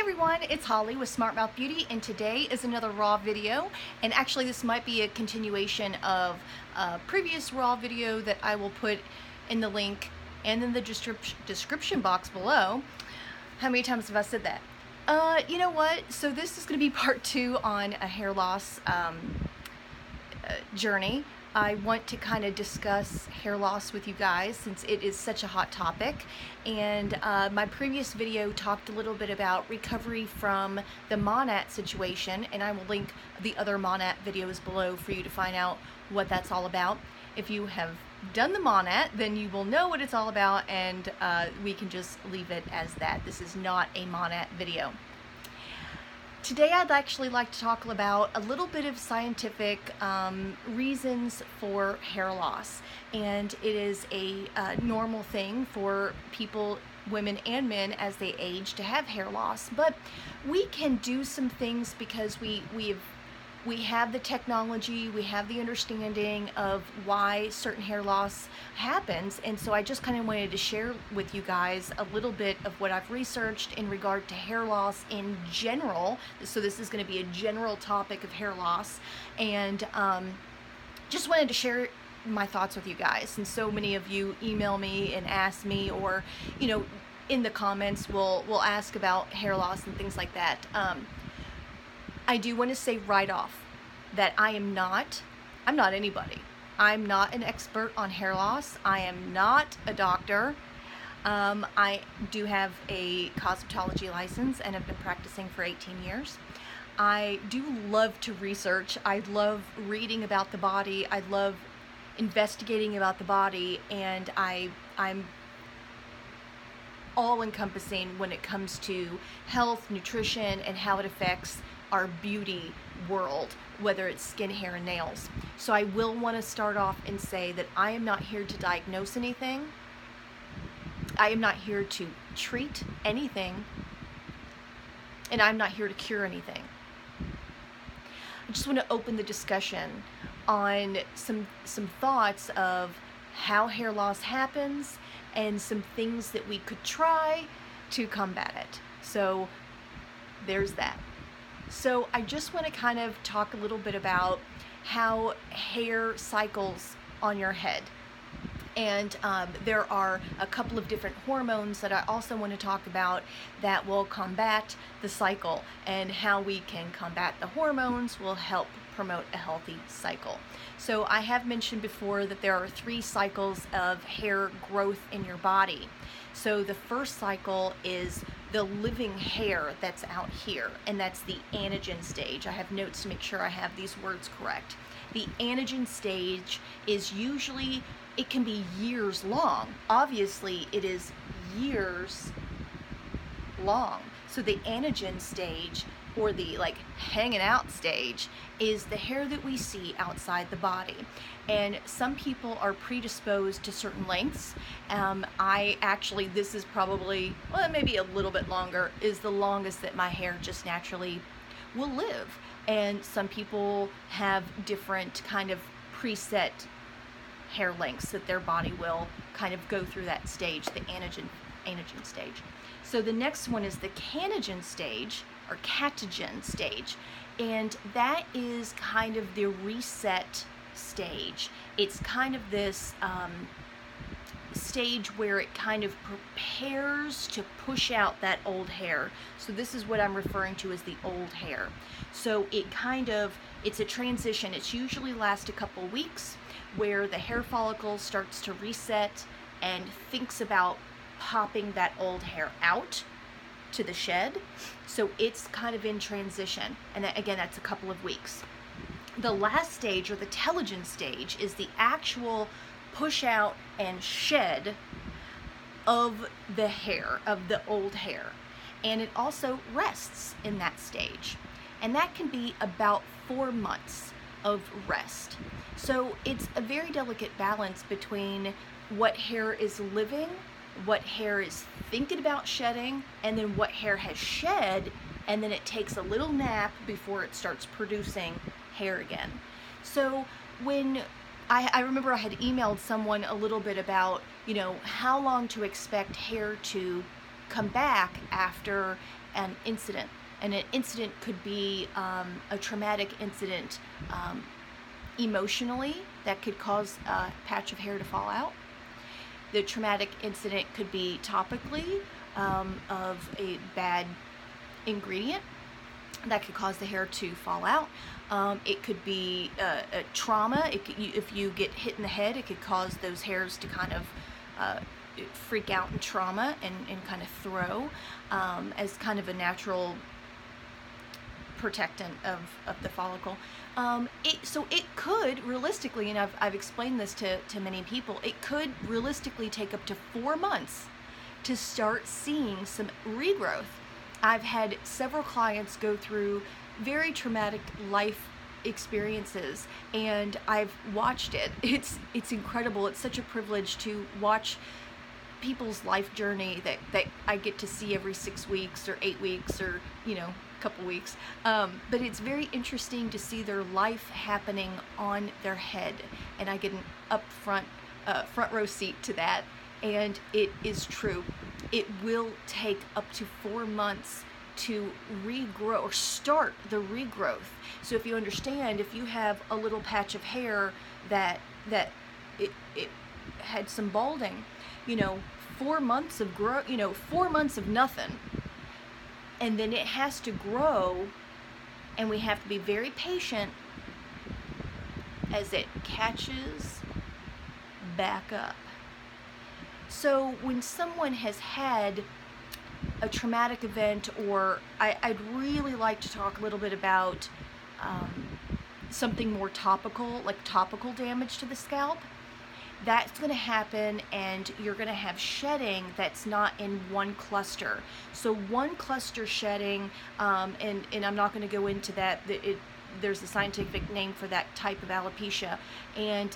everyone, it's Holly with Smart Mouth Beauty, and today is another raw video. And actually this might be a continuation of a previous raw video that I will put in the link and in the description box below. How many times have I said that? You know what? So this is going to be part 2 on a hair loss journey. I want to kind of discuss hair loss with you guys since it is such a hot topic, and my previous video talked a little bit about recovery from the MONAT situation, and I will link the other MONAT videos below for you to find out what that's all about. If you have done the MONAT, then you will know what it's all about, and we can just leave it as that. This is not a MONAT video. Today I'd actually like to talk about a little bit of scientific reasons for hair loss, and it is a normal thing for people, women and men, as they age to have hair loss. But we can do some things because we have the technology, we have the understanding of why certain hair loss happens, and so I just kind of wanted to share with you guys a little bit of what I've researched in regard to hair loss in general. So this is going to be a general topic of hair loss, and just wanted to share my thoughts with you guys. And so many of you email me and ask me, or in the comments will ask about hair loss and things like that. I do want to say right off that I'm not anybody. I'm not an expert on hair loss. I am not a doctor. I do have a cosmetology license and have been practicing for 18 years. I do love to research. I love reading about the body. I love investigating about the body, and I'm all-encompassing when it comes to health, nutrition, and how it affects our beauty world, whether it's skin, hair, and nails. So I will want to start off and say that I am not here to diagnose anything. I am not here to treat anything, and I'm not here to cure anything. I just want to open the discussion on some thoughts of how hair loss happens and some things that we could try to combat it. So there's that. So I just want to kind of talk a little bit about how hair cycles on your head. And there are a couple of different hormones that I also want to talk about that will combat the cycle, and how we can combat the hormones will help promote a healthy cycle. So I have mentioned before that there are 3 cycles of hair growth in your body. So the first cycle is the living hair that's out here, and that's the anagen stage. I have notes to make sure I have these words correct. The anagen stage is usually, it can be years long. Obviously, it is years long. So the anagen stage, or the hanging out stage, is the hair that we see outside the body. And some people are predisposed to certain lengths. I actually, this is probably, well, maybe a little bit longer, is the longest that my hair just naturally will live. And some people have different kind of preset hair lengths that their body will kind of go through that stage, the anagen stage. So the next one is the catagen stage, or catagen stage, and that is kind of the reset stage. It's kind of this stage where it kind of prepares to push out that old hair. So this is what I'm referring to as the old hair. So it's a transition. It's usually lasts a couple weeks, where the hair follicle starts to reset and thinks about popping that old hair out to the shed. So it's kind of in transition, and again, that's a couple of weeks. The last stage, or the telogen stage, is the actual push out and shed of the hair, of the old hair, and it also rests in that stage, and that can be about 4 months of rest. So it's a very delicate balance between what hair is living, what hair is thinking about shedding, and then what hair has shed, and then it takes a little nap before it starts producing hair again. So when I remember I had emailed someone a little bit about, how long to expect hair to come back after an incident. And an incident could be a traumatic incident emotionally that could cause a patch of hair to fall out. The traumatic incident could be topically of a bad ingredient that could cause the hair to fall out. It could be a trauma. If you get hit in the head, it could cause those hairs to kind of freak out in trauma and kind of throw as kind of a protectant of the follicle. So it could realistically, and I've explained this to many people, it could realistically take up to 4 months to start seeing some regrowth. I've had several clients go through very traumatic life experiences, and I've watched it. It's incredible. It's such a privilege to watch people's life journey that I get to see every 6 weeks or 8 weeks or couple weeks, but it's very interesting to see their life happening on their head, and I get an front row seat to that. And it is true. It will take up to 4 months to regrow or start the regrowth. So if you understand, if you have a little patch of hair that it had some balding, 4 months of grow, 4 months of nothing, and then it has to grow, and we have to be very patient as it catches back up. So when someone has had a traumatic event, or I'd really like to talk a little bit about something more topical, like topical damage to the scalp, that's going to happen, and you're going to have shedding that's not in one cluster. So one cluster shedding, and I'm not going to go into that. There's a scientific name for that type of alopecia, and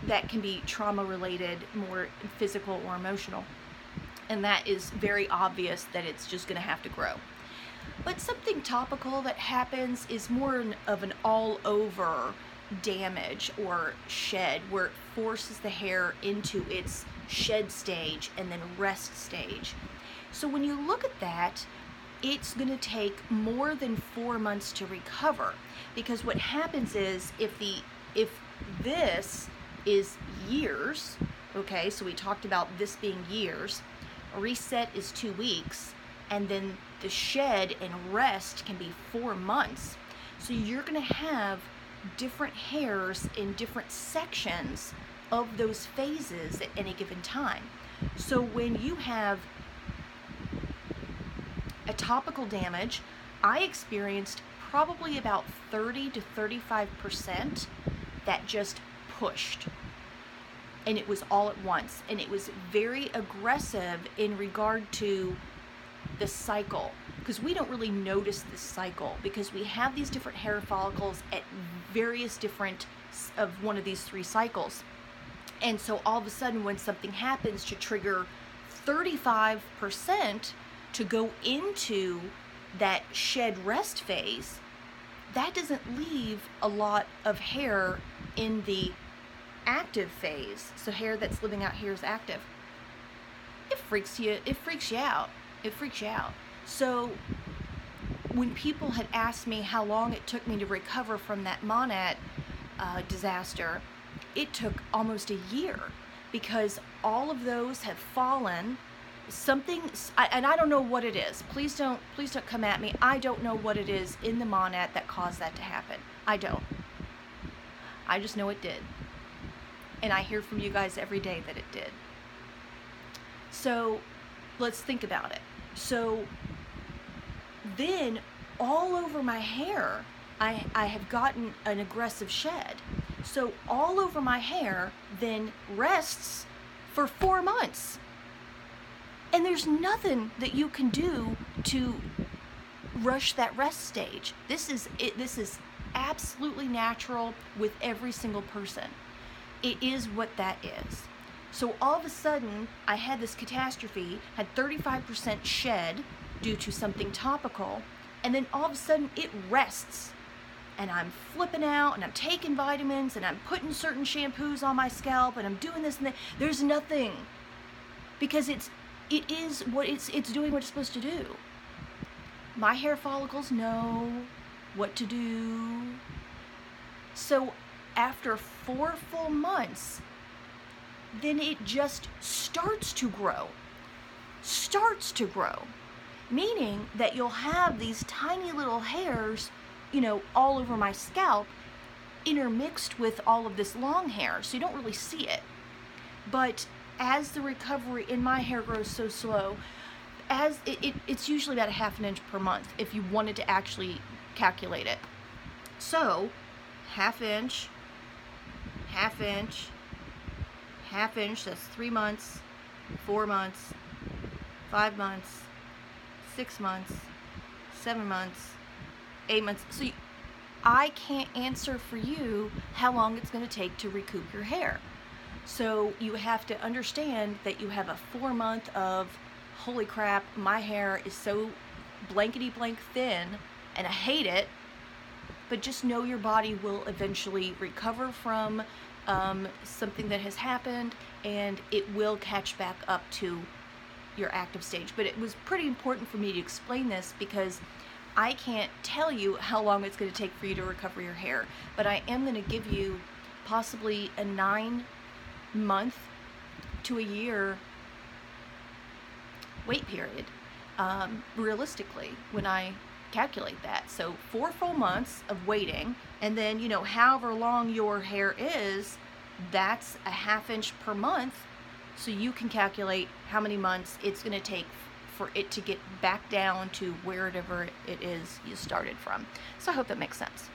that can be trauma related, more physical or emotional, and that is very obvious that it's just going to have to grow. But something topical that happens is more of an all over damage or shed, where it forces the hair into its shed stage and then rest stage. So when you look at that, it's going to take more than 4 months to recover, because what happens is if this is years, okay, so we talked about this being years, reset is 2 weeks, and then the shed and rest can be 4 months. So you're going to have different hairs in different sections of those phases at any given time. So when you have a topical damage, I experienced probably about 30 to 35% that just pushed, and it was all at once, and it was very aggressive in regard to the cycle, because we don't really notice this cycle because we have these different hair follicles at various different of one of these 3 cycles. And so all of a sudden when something happens to trigger 35% to go into that shed rest phase, that doesn't leave a lot of hair in the active phase. So hair that's living out here is active. It freaks you out. It freaks you out. So when people had asked me how long it took me to recover from that MONAT disaster, it took almost a year, because all of those have fallen. And I don't know what it is. Please don't come at me. I don't know what it is in the MONAT that caused that to happen. I don't. I just know it did. And I hear from you guys every day that it did. So let's think about it. So then all over my hair, I have gotten an aggressive shed. So all over my hair then rests for 4 months. And there's nothing that you can do to rush that rest stage. This is absolutely natural with every single person. It is what that is. So all of a sudden, I had this catastrophe, had 35% shed due to something topical, and then all of a sudden it rests. And I'm flipping out, and I'm taking vitamins, and I'm putting certain shampoos on my scalp, and I'm doing this and that. There's nothing, because it is what it's doing what it's supposed to do. My hair follicles know what to do. So after 4 full months, then it just starts to grow. Starts to grow. Meaning that you'll have these tiny little hairs, you know, all over my scalp, intermixed with all of this long hair, so you don't really see it. But as the recovery in my hair grows so slow, as it's usually about a ½ inch per month if you wanted to actually calculate it. So, ½ inch, ½ inch, ½ inch, that's 3 months, 4 months, 5 months, 6 months, 7 months, 8 months. So I can't answer for you how long it's going to take to recoup your hair. So you have to understand that you have a 4 month of, holy crap, my hair is so blankety blank thin and I hate it, but just know your body will eventually recover from something that has happened, and it will catch back up to your active stage. But it was pretty important for me to explain this because I can't tell you how long it's going to take for you to recover your hair, but I am going to give you possibly a 9 month to a year wait period, realistically, when I calculate that. So 4 full months of waiting, and then, you know, however long your hair is, that's a ½ inch per month, so you can calculate how many months it's going to take for it to get back down to wherever it is you started from. So I hope that makes sense.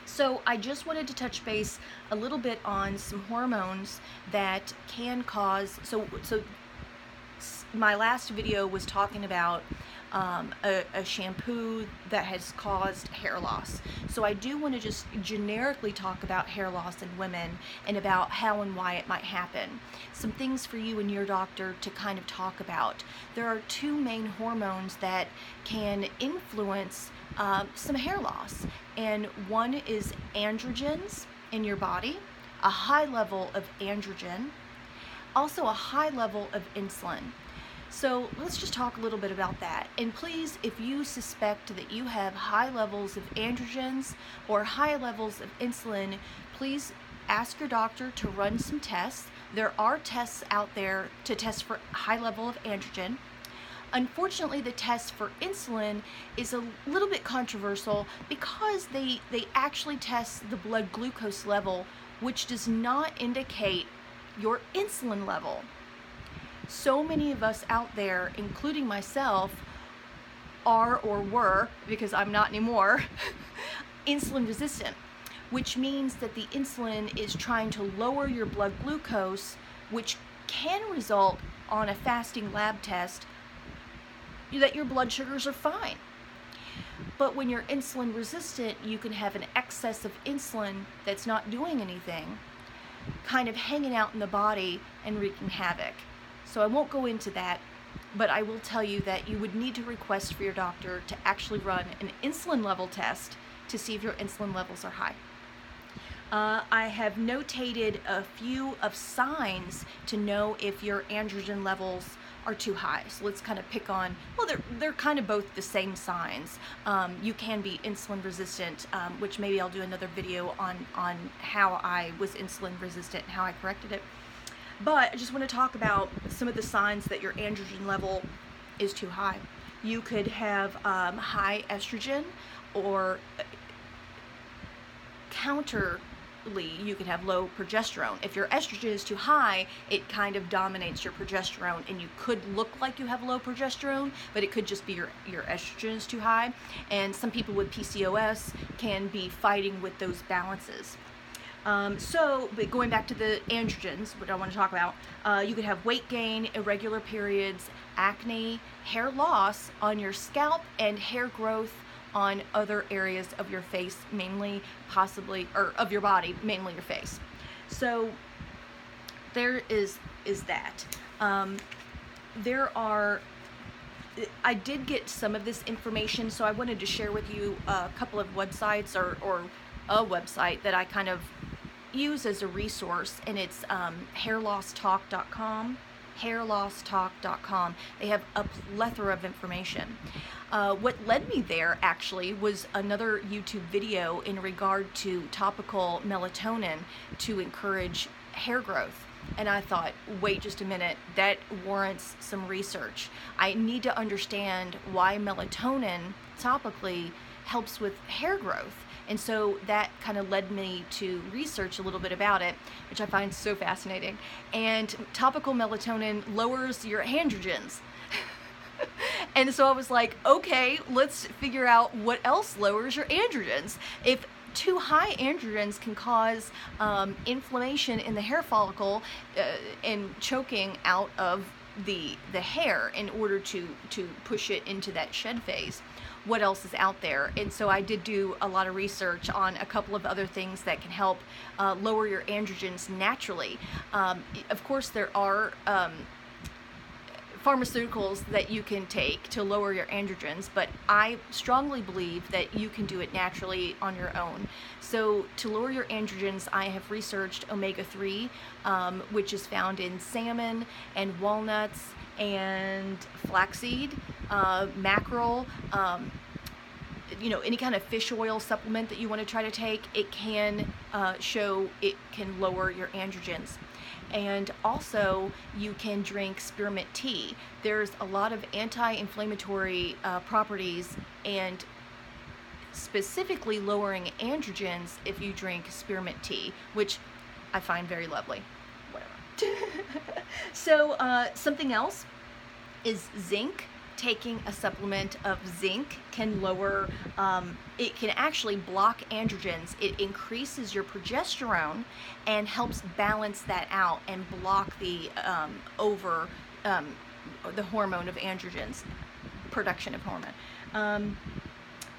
So I just wanted to touch base a little bit on some hormones that can cause, so my last video was talking about a shampoo that has caused hair loss. So I do want to just generically talk about hair loss in women and about how and why it might happen. Some things for you and your doctor to kind of talk about. There are 2 main hormones that can influence some hair loss, and one is androgens in your body, a high level of androgen, also a high level of insulin. So let's just talk a little bit about that. And please, if you suspect that you have high levels of androgens or high levels of insulin, please ask your doctor to run some tests. There are tests out there to test for high level of androgen. Unfortunately, the test for insulin is a little bit controversial because they actually test the blood glucose level, which does not indicate your insulin level. So many of us out there, including myself, are or were, because I'm not anymore, insulin resistant, which means that the insulin is trying to lower your blood glucose, which can result on a fasting lab test that your blood sugars are fine. But when you're insulin resistant, you can have an excess of insulin that's not doing anything, kind of hanging out in the body and wreaking havoc. So I won't go into that, but I will tell you that you would need to request for your doctor to actually run an insulin level test to see if your insulin levels are high. I have notated a few of signs to know if your androgen levels are too high. So let's kind of pick on, well, they're kind of both the same signs. You can be insulin resistant, which maybe I'll do another video on how I was insulin resistant and how I corrected it. But I just want to talk about some of the signs that your androgen level is too high. You could have high estrogen, or counterly, you could have low progesterone. If your estrogen is too high, it kind of dominates your progesterone, and you could look like you have low progesterone, but it could just be your estrogen is too high. And some people with PCOS can be fighting with those balances. But going back to the androgens, what I want to talk about, you could have weight gain, irregular periods, acne, hair loss on your scalp, and hair growth on other areas of your face, mainly, possibly, or of your body, mainly your face. So there is that. I did get some of this information, so I wanted to share with you a couple of websites, or a website that I kind of use as a resource, and it's hairlosstalk.com. hairlosstalk.com. They have a plethora of information. What led me there actually was another YouTube video in regard to topical melatonin to encourage hair growth. And I thought, wait just a minute, that warrants some research. I need to understand why melatonin topically helps with hair growth. And so that kind of led me to research a little bit about it, which I find so fascinating. And topical melatonin lowers your androgens. And so I was like, okay, let's figure out what else lowers your androgens. If too high androgens can cause inflammation in the hair follicle and choking out of the hair in order to push it into that shed phase, what else is out there? And so I did do a lot of research on a couple of other things that can help lower your androgens naturally. Of course, there are pharmaceuticals that you can take to lower your androgens, but I strongly believe that you can do it naturally on your own. So to lower your androgens, I have researched omega-3, which is found in salmon and walnuts and flaxseed, mackerel, any kind of fish oil supplement that you want to try to take. It can show it can lower your androgens. And also, you can drink spearmint tea. There's a lot of anti-inflammatory properties, and specifically lowering androgens if you drink spearmint tea, which I find very lovely. Whatever. So something else is zinc. Taking a supplement of zinc can lower, it can actually block androgens. It increases your progesterone and helps balance that out and block the the hormone of androgens, production of hormone.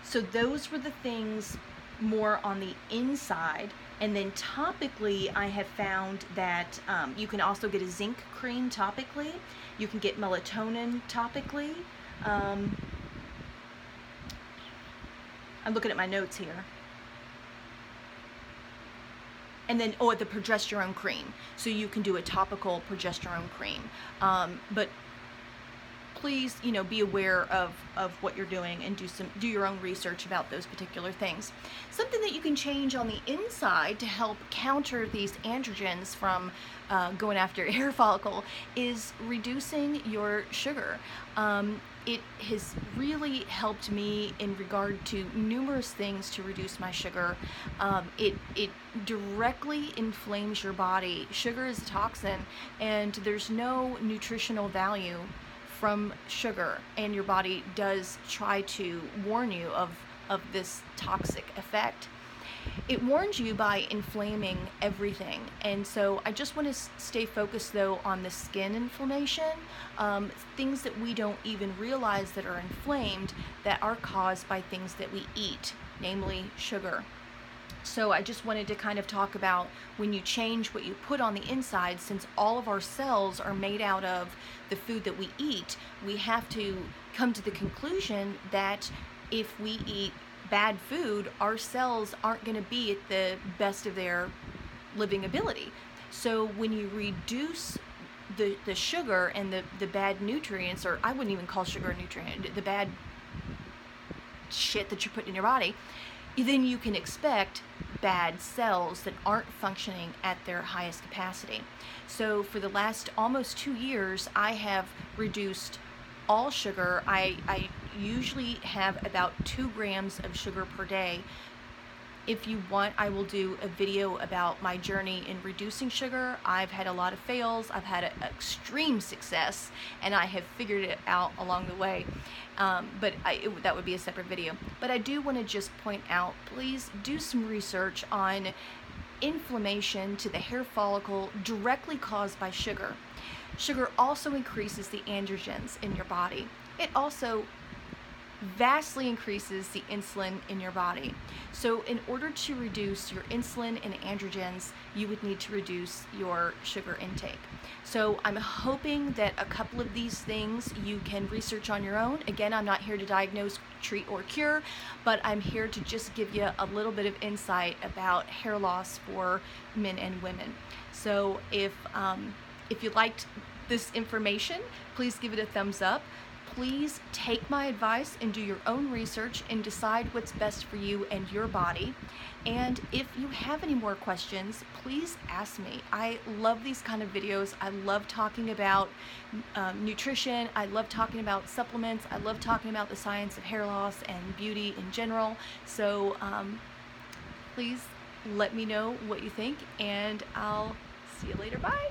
So those were the things more on the inside. And then topically, I have found that you can also get a zinc cream topically. You can get melatonin topically. I'm looking at my notes here. And then, the progesterone cream. So you can do a topical progesterone cream. But please, be aware of what you're doing and do your own research about those particular things. Something that you can change on the inside to help counter these androgens from going after your hair follicle is reducing your sugar. It has really helped me in regard to numerous things to reduce my sugar. It directly inflames your body. Sugar is a toxin, and there's no nutritional value from sugar, and your body does try to warn you of this toxic effect. It warns you by inflaming everything, and so I just want to stay focused though on the skin inflammation, things that we don't even realize that are inflamed that are caused by things that we eat, namely sugar. So I just wanted to kind of talk about when you change what you put on the inside, since all of our cells are made out of the food that we eat, we have to come to the conclusion that if we eat bad food, our cells aren't going to be at the best of their living ability. So when you reduce the sugar and the bad nutrients, or I wouldn't even call sugar a nutrient, the bad shit that you're putting in your body, then you can expect bad cells that aren't functioning at their highest capacity. So for the last almost 2 years, I have reduced all sugar. I usually have about 2 grams of sugar per day. If you want, I will do a video about my journey in reducing sugar. I've had a lot of fails, I've had an extreme success, and I have figured it out along the way. But that would be a separate video. But I do want to just point out, please do some research on inflammation to the hair follicle directly caused by sugar. Sugar also increases the androgens in your body. It also vastly increases the insulin in your body. So in order to reduce your insulin and androgens, you would need to reduce your sugar intake. So I'm hoping that a couple of these things you can research on your own. Again, I'm not here to diagnose, treat, or cure, but I'm here to just give you a little bit of insight about hair loss for men and women. So if you liked this information, please give it a thumbs up. Please take my advice and do your own research and decide what's best for you and your body. And if you have any more questions, please ask me. I love these kind of videos. I love talking about nutrition. I love talking about supplements. I love talking about the science of hair loss and beauty in general. So please let me know what you think, and I'll see you later. Bye.